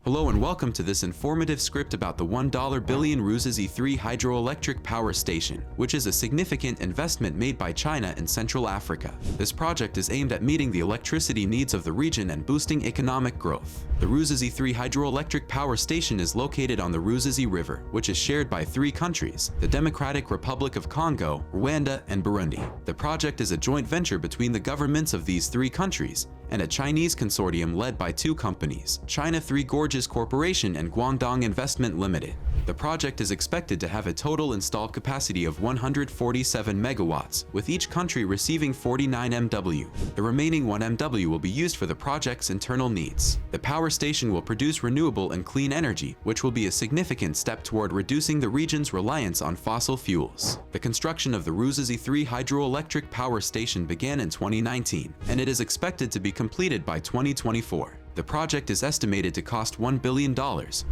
Hello and welcome to this informative script about the $1 billion Ruzizi 3 hydroelectric power station, which is a significant investment made by China in Central Africa. This project is aimed at meeting the electricity needs of the region and boosting economic growth. The Ruzizi 3 hydroelectric power station is located on the Ruzizi River, which is shared by three countries: the Democratic Republic of Congo, Rwanda, and Burundi. The project is a joint venture between the governments of these three countries and a Chinese consortium led by two companies, China 3 Gorges Corporation and Guangdong Investment Limited. The project is expected to have a total installed capacity of 147 megawatts, with each country receiving 49 MW. The remaining 1 MW will be used for the project's internal needs. The power station will produce renewable and clean energy, which will be a significant step toward reducing the region's reliance on fossil fuels. The construction of the Ruzizi 3 hydroelectric power station began in 2019, and it is expected to be completed by 2024. The project is estimated to cost $1 billion,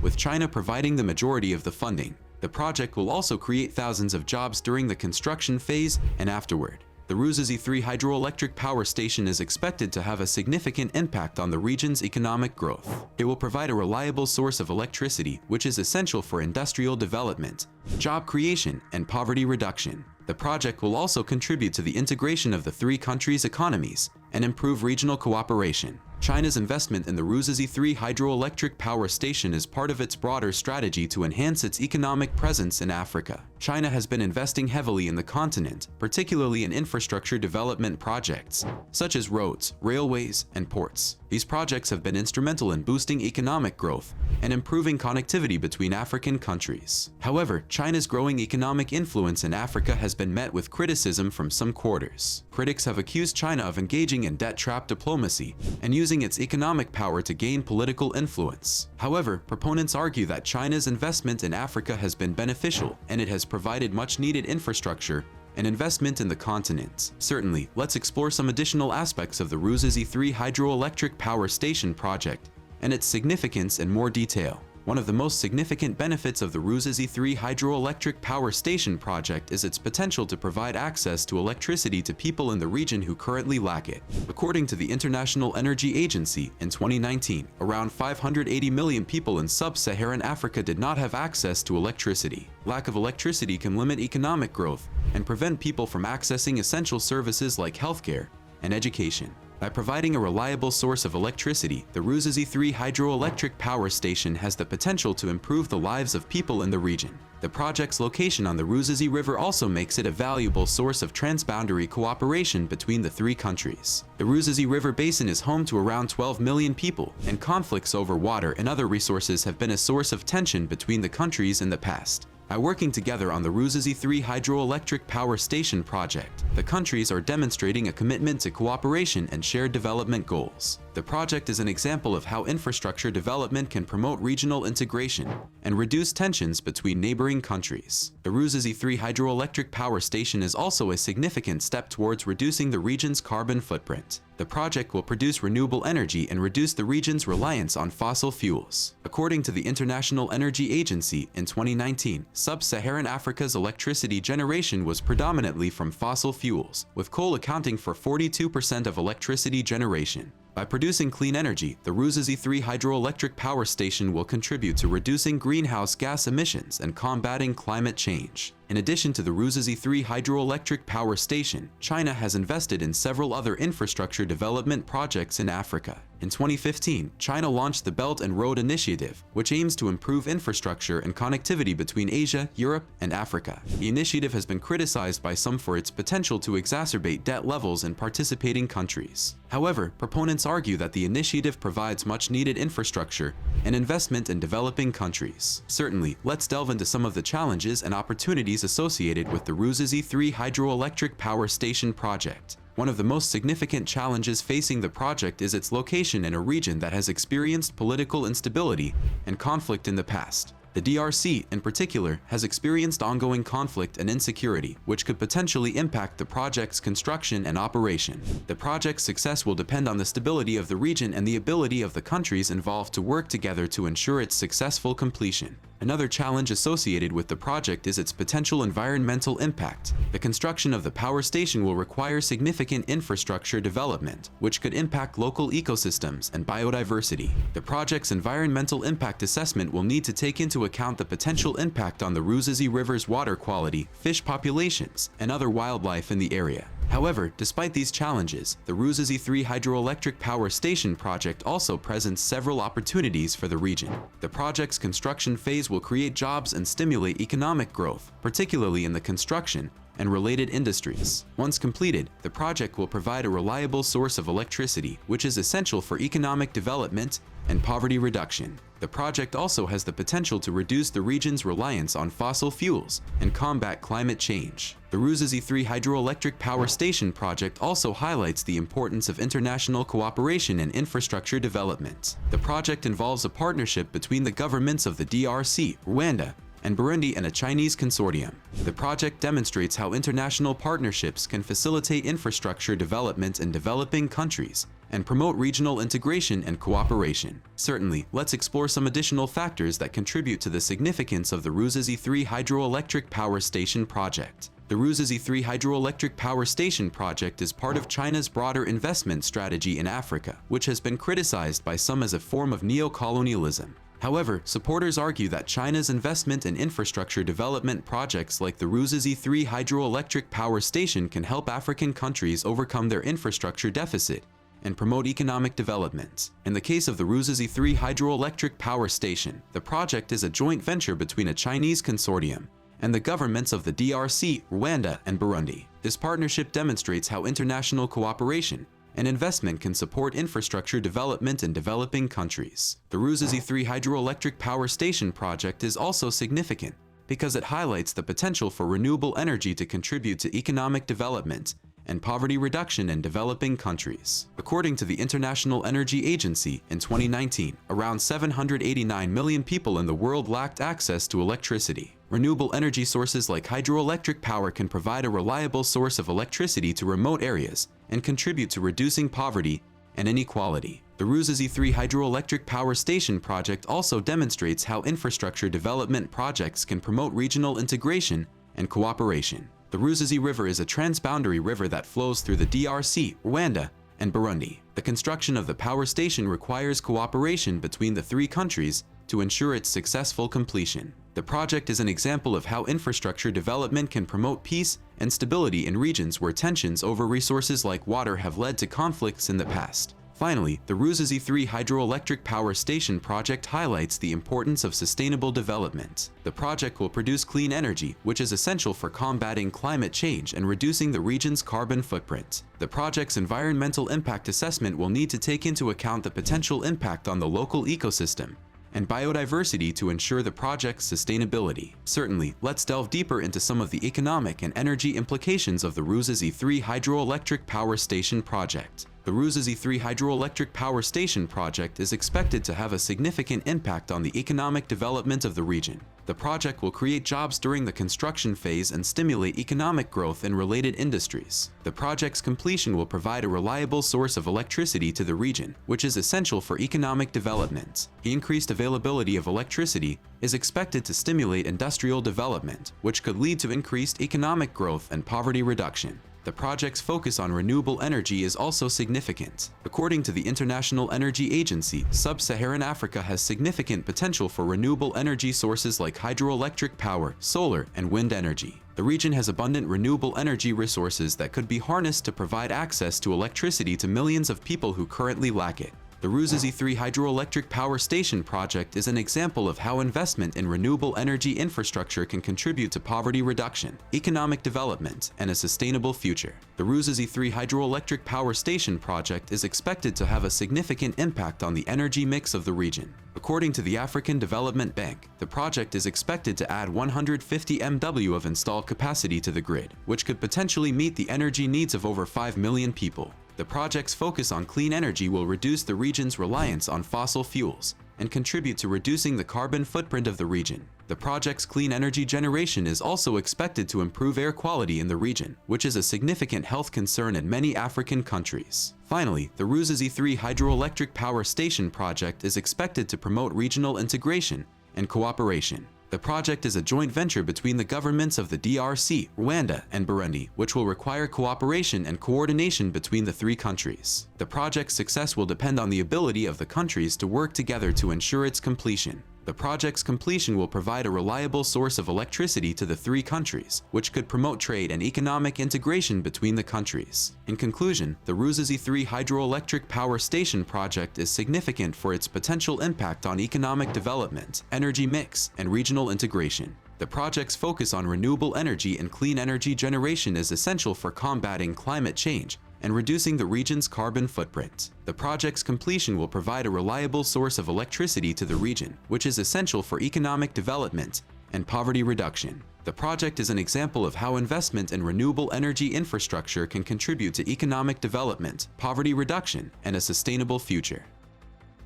with China providing the majority of the funding. The project will also create thousands of jobs during the construction phase and afterward. The Ruzizi 3 hydroelectric power station is expected to have a significant impact on the region's economic growth. It will provide a reliable source of electricity, which is essential for industrial development, job creation, and poverty reduction. The project will also contribute to the integration of the three countries' economies and improve regional cooperation. China's investment in the Ruzizi 3 hydroelectric power station is part of its broader strategy to enhance its economic presence in Africa. China has been investing heavily in the continent, particularly in infrastructure development projects, such as roads, railways, and ports. These projects have been instrumental in boosting economic growth and improving connectivity between African countries. However, China's growing economic influence in Africa has been met with criticism from some quarters. Critics have accused China of engaging in debt trap diplomacy and using its economic power to gain political influence. However, proponents argue that China's investment in Africa has been beneficial, and it has provided much-needed infrastructure and investment in the continent. Certainly, let's explore some additional aspects of the Ruzizi 3 hydroelectric power station project and its significance in more detail. One of the most significant benefits of the Ruzizi 3 hydroelectric power station project is its potential to provide access to electricity to people in the region who currently lack it. According to the International Energy Agency, in 2019, around 580 million people in sub-Saharan Africa did not have access to electricity. Lack of electricity can limit economic growth and prevent people from accessing essential services like healthcare and education. By providing a reliable source of electricity, the Ruzizi 3 hydroelectric power station has the potential to improve the lives of people in the region. The project's location on the Ruzizi River also makes it a valuable source of transboundary cooperation between the three countries. The Ruzizi River basin is home to around 12 million people, and conflicts over water and other resources have been a source of tension between the countries in the past. By working together on the Ruzizi 3 hydroelectric power station project, the countries are demonstrating a commitment to cooperation and shared development goals. The project is an example of how infrastructure development can promote regional integration and reduce tensions between neighboring countries. The Ruzizi 3 hydroelectric power station is also a significant step towards reducing the region's carbon footprint. The project will produce renewable energy and reduce the region's reliance on fossil fuels. According to the International Energy Agency, in 2019, sub-Saharan Africa's electricity generation was predominantly from fossil fuels, with coal accounting for 42% of electricity generation. By producing clean energy, the Ruzizi 3 hydroelectric power station will contribute to reducing greenhouse gas emissions and combating climate change. In addition to the Ruzizi 3 hydroelectric power station, China has invested in several other infrastructure development projects in Africa. In 2015, China launched the Belt and Road Initiative, which aims to improve infrastructure and connectivity between Asia, Europe, and Africa. The initiative has been criticized by some for its potential to exacerbate debt levels in participating countries. However, proponents argue that the initiative provides much-needed infrastructure and investment in developing countries. Certainly, let's delve into some of the challenges and opportunities associated with the Ruzizi 3 hydroelectric power station project. One of the most significant challenges facing the project is its location in a region that has experienced political instability and conflict in the past. The DRC, in particular, has experienced ongoing conflict and insecurity, which could potentially impact the project's construction and operation. The project's success will depend on the stability of the region and the ability of the countries involved to work together to ensure its successful completion. Another challenge associated with the project is its potential environmental impact. The construction of the power station will require significant infrastructure development, which could impact local ecosystems and biodiversity. The project's environmental impact assessment will need to take into account the potential impact on the Ruzizi River's water quality, fish populations, and other wildlife in the area. However, despite these challenges, the Ruzizi 3 hydroelectric power station project also presents several opportunities for the region. The project's construction phase will create jobs and stimulate economic growth, particularly in the construction and related industries. Once completed, the project will provide a reliable source of electricity, which is essential for economic development and poverty reduction. The project also has the potential to reduce the region's reliance on fossil fuels and combat climate change. The Ruzizi 3 hydroelectric power station project also highlights the importance of international cooperation and infrastructure development. The project involves a partnership between the governments of the DRC, Rwanda, and Burundi and a Chinese consortium. The project demonstrates how international partnerships can facilitate infrastructure development in developing countries and promote regional integration and cooperation. Certainly, let's explore some additional factors that contribute to the significance of the Ruzizi 3 hydroelectric power station project. The Ruzizi 3 hydroelectric power station project is part of China's broader investment strategy in Africa, which has been criticized by some as a form of neo-colonialism. However, supporters argue that China's investment in infrastructure development projects like the Ruzizi 3 hydroelectric power station can help African countries overcome their infrastructure deficit and promote economic development. In the case of the Ruzizi 3 hydroelectric power station, the project is a joint venture between a Chinese consortium and the governments of the DRC, Rwanda, and Burundi. This partnership demonstrates how international cooperation and investment can support infrastructure development in developing countries. The Ruzizi 3 hydroelectric power station project is also significant because it highlights the potential for renewable energy to contribute to economic development and poverty reduction in developing countries. According to the International Energy Agency, in 2019, around 789 million people in the world lacked access to electricity. Renewable energy sources like hydroelectric power can provide a reliable source of electricity to remote areas and contribute to reducing poverty and inequality. The Ruzizi 3 hydroelectric power station project also demonstrates how infrastructure development projects can promote regional integration and cooperation. The Ruzizi River is a transboundary river that flows through the DRC, Rwanda, and Burundi. The construction of the power station requires cooperation between the three countries to ensure its successful completion. The project is an example of how infrastructure development can promote peace and stability in regions where tensions over resources like water have led to conflicts in the past. Finally, the Ruzizi 3 hydroelectric power station project highlights the importance of sustainable development. The project will produce clean energy, which is essential for combating climate change and reducing the region's carbon footprint. The project's environmental impact assessment will need to take into account the potential impact on the local ecosystem and biodiversity to ensure the project's sustainability. Certainly, let's delve deeper into some of the economic and energy implications of the Ruzizi 3 hydroelectric power station project. The Ruzizi 3 hydroelectric power station project is expected to have a significant impact on the economic development of the region. The project will create jobs during the construction phase and stimulate economic growth in related industries. The project's completion will provide a reliable source of electricity to the region, which is essential for economic development. The increased availability of electricity is expected to stimulate industrial development, which could lead to increased economic growth and poverty reduction. The project's focus on renewable energy is also significant. According to the International Energy Agency, Sub-Saharan Africa has significant potential for renewable energy sources like hydroelectric power, solar, and wind energy. The region has abundant renewable energy resources that could be harnessed to provide access to electricity to millions of people who currently lack it. The Ruzizi 3 hydroelectric power station project is an example of how investment in renewable energy infrastructure can contribute to poverty reduction, economic development, and a sustainable future. The Ruzizi 3 hydroelectric power station project is expected to have a significant impact on the energy mix of the region. According to the African Development Bank, the project is expected to add 150 MW of installed capacity to the grid, which could potentially meet the energy needs of over 5 million people. The project's focus on clean energy will reduce the region's reliance on fossil fuels and contribute to reducing the carbon footprint of the region. The project's clean energy generation is also expected to improve air quality in the region, which is a significant health concern in many African countries. Finally, the Ruzizi 3 hydroelectric power station project is expected to promote regional integration and cooperation. The project is a joint venture between the governments of the DRC, Rwanda, and Burundi, which will require cooperation and coordination between the three countries. The project's success will depend on the ability of the countries to work together to ensure its completion. The project's completion will provide a reliable source of electricity to the three countries, which could promote trade and economic integration between the countries. In conclusion, the Ruzizi 3 hydroelectric power station project is significant for its potential impact on economic development, energy mix, and regional integration. The project's focus on renewable energy and clean energy generation is essential for combating climate change and reducing the region's carbon footprint. The project's completion will provide a reliable source of electricity to the region, which is essential for economic development and poverty reduction. The project is an example of how investment in renewable energy infrastructure can contribute to economic development, poverty reduction, and a sustainable future.